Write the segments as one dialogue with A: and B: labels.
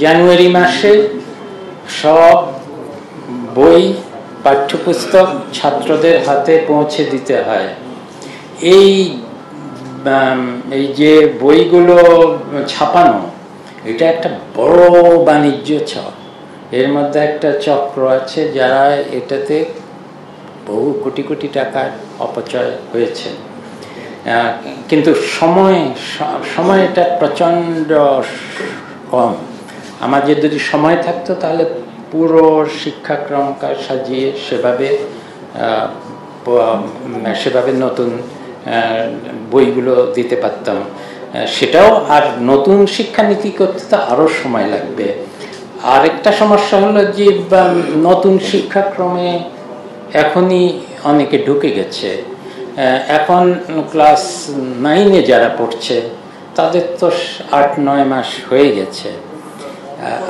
A: জানুয়ারি মাসে সব বই পাঠ্যপুস্তক ছাত্রদের হাতে পৌঁছে দিতে হয়। এই যে বইগুলো ছাপানো, এটা একটা বড় বাণিজ্য চক্র। এর মধ্যে একটা চক্র আছে যারা এটাতে বহু কোটি কোটি টাকার অপচয় হয়েছে। কিন্তু সময়টা প্রচণ্ড কম। আমাদের যদি সময় থাকতো তাহলে পুরো শিক্ষাক্রমকে সাজিয়ে সেভাবে নতুন বইগুলো দিতে পারতাম। সেটাও আর নতুন শিক্ষানীতি করতে তো আরও সময় লাগবে। আরেকটা সমস্যা হলো যে নতুন শিক্ষাক্রমে এখনই অনেকে ঢুকে গেছে। এখন ক্লাস 9-এ যারা পড়ছে তাদের তো 8-9 মাস হয়ে গেছে।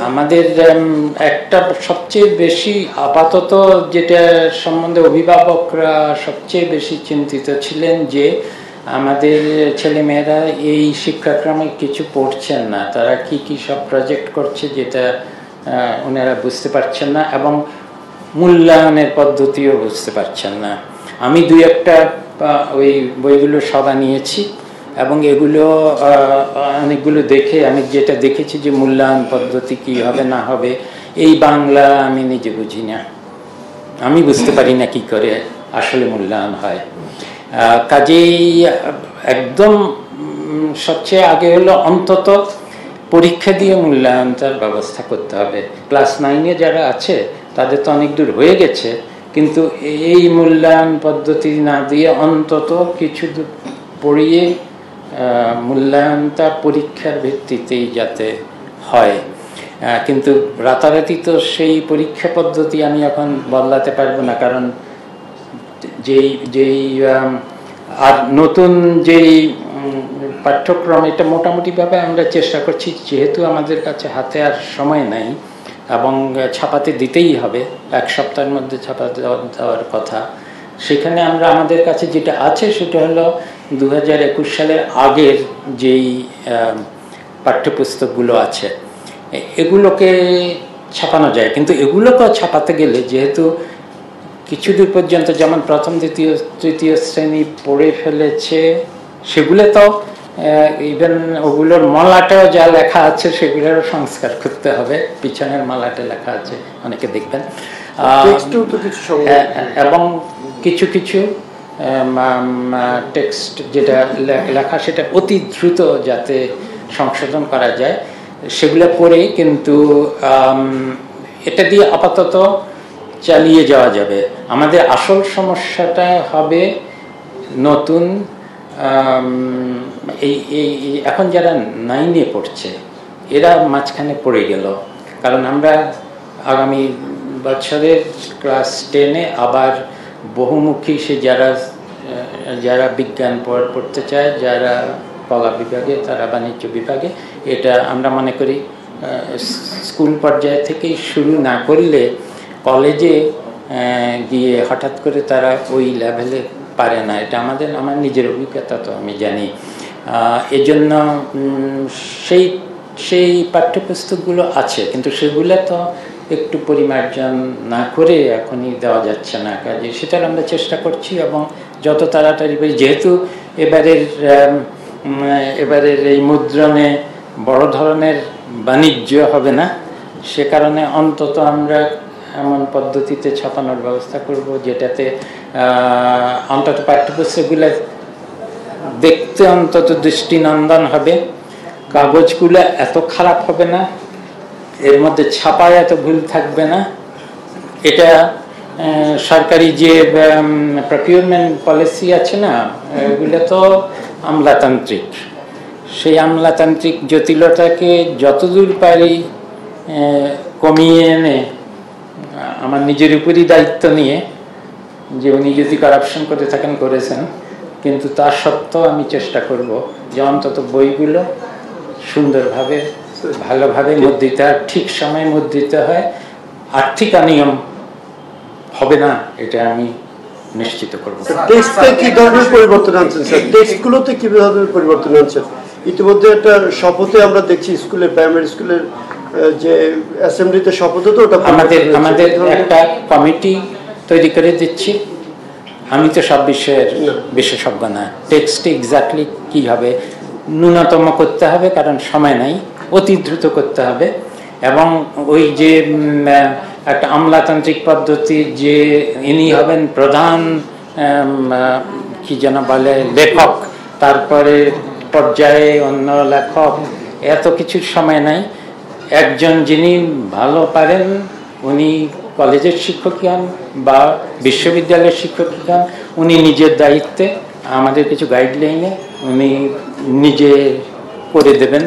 A: আমাদের একটা সবচেয়ে বেশি আপাতত যেটা সম্বন্ধে অভিভাবকরা সবচেয়ে বেশি চিন্তিত ছিলেন যে আমাদের ছেলেমেয়েরা এই শিক্ষাক্রমে কিছু পড়ছেন না, তারা কি সব প্রজেক্ট করছে যেটা ওনারা বুঝতে পারছেন না, এবং মূল্যায়নের পদ্ধতিও বুঝতে পারছেন না। আমি 2-1টা ওই বইগুলো সব নিয়েছি এবং এগুলো অনেকগুলো দেখে আমি যেটা দেখেছি যে মূল্যায়ন পদ্ধতি কি হবে না হবে, এই বাংলা আমি নিজে বুঝি না, আমি বুঝতে পারি না কি করে আসলে মূল্যায়ন হয়। কাজেই একদম সবচেয়ে আগে হলো অন্তত পরীক্ষা দিয়ে মূল্যায়নটার ব্যবস্থা করতে হবে। ক্লাস 9-এ যারা আছে তাদের তো অনেক দূর হয়ে গেছে, কিন্তু এই মূল্যায়ন পদ্ধতি না দিয়ে অন্তত কিছু পড়িয়ে মূল্যায়নটা পরীক্ষার ভিত্তিতেই যাতে হয়। কিন্তু রাতারাতি তো সেই পরীক্ষা পদ্ধতি আমি এখন বদলাতে পারবো না, কারণ যেই আর নতুন যেই পাঠ্যক্রম, এটা মোটামুটিভাবে আমরা চেষ্টা করছি, যেহেতু আমাদের কাছে হাতে আর সময় নাই এবং ছাপাতে দিতেই হবে, 1 সপ্তাহের মধ্যে ছাপাতে দেওয়ার কথা। সেখানে আমরা আমাদের কাছে যেটা আছে সেটা হলো 2021 সালের আগের যেই পাঠ্যপুস্তকগুলো আছে এগুলোকে ছাপানো যায়। কিন্তু এগুলোকে ছাপাতে গেলে যেহেতু কিছু দূর পর্যন্ত যেমন প্রথম দ্বিতীয় তৃতীয় শ্রেণী পড়ে ফেলেছে, সেগুলো তো ইভেন ওগুলোর মলাটাও যা লেখা আছে সেগুলোরও সংস্কার করতে হবে। পিছনের মলাটে লেখা আছে অনেকে দেখবেন, এবং কিছু কিছু টেক্সট যেটা লেখা সেটা অতি দ্রুত যাতে সংশোধন করা যায় সেগুলো করে, কিন্তু এটা দিয়ে আপাতত চালিয়ে যাওয়া যাবে। আমাদের আসল সমস্যাটা হবে নতুন এই এখন যারা 9-এ পড়ছে এরা মাঝখানে পড়ে গেল, কারণ আমরা আগামী বছরের ক্লাস 10-এ আবার বহুমুখী সে যারা বিজ্ঞান পড়তে চায়, যারা কলা বিভাগে, তারা বাণিজ্য বিভাগে, এটা আমরা মনে করি স্কুল পর্যায়ে থেকেই শুরু না করলে কলেজে গিয়ে হঠাৎ করে তারা ওই লেভেলে পারে না। এটা আমার নিজের অভিজ্ঞতা, তো আমি জানি। এজন্য সেই পাঠ্যপুস্তকগুলো আছে, কিন্তু সেগুলো তো একটু পরিমার্জন না করে এখনই দেওয়া যাচ্ছে না। কাজে সেটার আমরা চেষ্টা করছি, এবং যত তাড়াতাড়ি পারি, যেহেতু এবারের এই মুদ্রণে বড় ধরনের বাণিজ্য হবে না, সে কারণে অন্তত আমরা এমন পদ্ধতিতে ছাপানোর ব্যবস্থা করব যেটাতে অন্তত পাঠ্যপুস্তকগুলো দেখতে অন্তত দৃষ্টিনন্দন হবে, কাগজগুলো এত খারাপ হবে না, এর মধ্যে ছাপায় এত ভুল থাকবে না। এটা সরকারি যে প্রকিউরমেন্ট পলিসি আছে না, এগুলো তো আমলাতান্ত্রিক। সেই আমলাতান্ত্রিক জটিলতাকে যতদূর পারি কমিয়ে এনে আমার নিজের উপরই দায়িত্ব নিয়ে, যে উনি যদি কারাপশন করতে থাকেন করেছেন, কিন্তু তার সত্ত্বেও আমি চেষ্টা করব যে অন্তত বইগুলো সুন্দরভাবে ভালোভাবে মুদ্রিত হয়, ঠিক সময়ে মুদ্রিত হয়, আর্থিক অনিয়ম হবে না, এটা আমি নিশ্চিত করব।
B: টেক্সটে কি ধরনের পরিবর্তন আনছেন স্যার? টেক্সটগুলোতে কি ধরনের পরিবর্তন আনছেন? ইতিমধ্যে একটা শপথে আমরা দেখছি স্কুলে, প্রাইমারি স্কুলের যে অ্যাসেম্বলিতে শপথ হতো ওটা
A: আমাদের একটা কমিটি তৈরি করে দিচ্ছি। আমি তো সব বিষয়ের বিশেষজ্ঞ না। টেক্সট এক্স্যাক্টলি কি হবে ন্যূনতম করতে হবে, কারণ সময় নাই, অতি দ্রুত করতে হবে। এবং ওই যে একটা আমলাতান্ত্রিক পদ্ধতি, যে ইনি হবেন প্রধান কি যেন বলে লেখক, তারপরে পর্যায়ে অন্য লেখক, এত কিছুর সময় নাই। একজন যিনি ভালো পারেন উনি কলেজের শিক্ষক হন বা বিশ্ববিদ্যালয়ের শিক্ষক হন, উনি নিজের দায়িত্বে আমাদের কিছু গাইডলাইনে উনি নিজে করে দেবেন।